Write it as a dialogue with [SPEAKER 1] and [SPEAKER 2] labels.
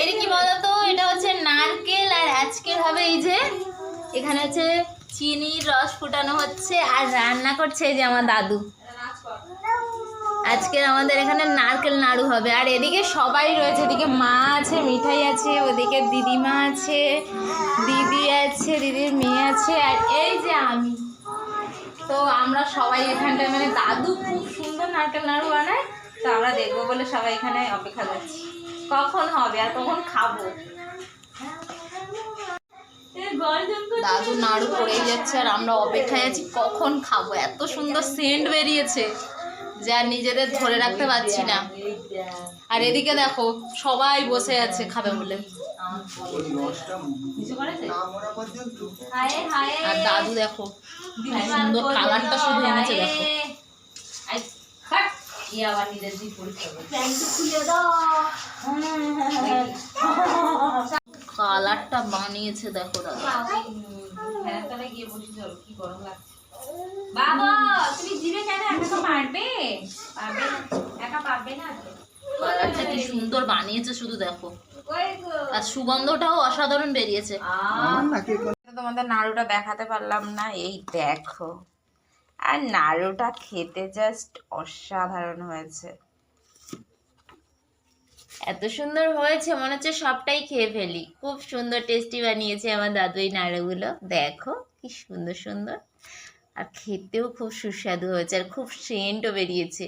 [SPEAKER 1] এটা কি বলতো, এটা হচ্ছে নারকেল, আর আজকের হবে এই যে এখানে হচ্ছে চিনির রস ফুটানো হচ্ছে, আর রান্না করছে এই যে আমার দাদু। আজকের আমাদের এখানে নারকেল নাড়ু হবে। আর এদিকে সবাই রয়েছে, এদিকে মা আছে, মিঠাই আছে, ওদিকে দিদিমা আছে, দিদি আছে, দিদির মেয়ে আছে, আর এই যে আমি। তো আমরা সবাই এখানটায়, মানে দাদু খুব সুন্দর নারকেল নাড়ু বানায়, তো আমরা দেখবো বলে সবাই এখানে অপেক্ষা করছি কখন হবে আর কখন খাবো। দাদু নাড়ু পড়েই যাচ্ছে আর আমরা অপেক্ষায় আছি কখন খাবো। এত সুন্দর সেন্ট বেরিয়েছে যা নিজেদের ধরে রাখতে পারছি না। আর এদিকে দেখো সবাই বসে আছে খাবে বলে। আর দাদু দেখো সুন্দর কালারটা শুধু এনেছে, দেখো কালারটা বানিয়েছে দেখো দাদু।
[SPEAKER 2] বাবা তুমি জিভে কেন একা তো পারবে একা পারবে না।
[SPEAKER 1] কালারটা কি সুন্দর বানিয়েছে শুধু দেখো, আর সুগন্ধটাও অসাধারণ বেরিয়েছে।
[SPEAKER 2] তোমাদের নাড়ুটা দেখাতে পারলাম না, এই দেখো। আর নাড়ুটা খেতে জাস্ট অসাধারণ হয়েছে।
[SPEAKER 1] এত সুন্দর হয়েছে মনে হচ্ছে সবটাই খেয়ে ফেলি। খুব সুন্দর টেস্টি বানিয়েছে আমার দাদু এই নাড়ুগুলো, দেখো কি সুন্দর সুন্দর। আর খেতেও খুব সুস্বাদু হয়েছে, আর খুব সেন্টও বেরিয়েছে।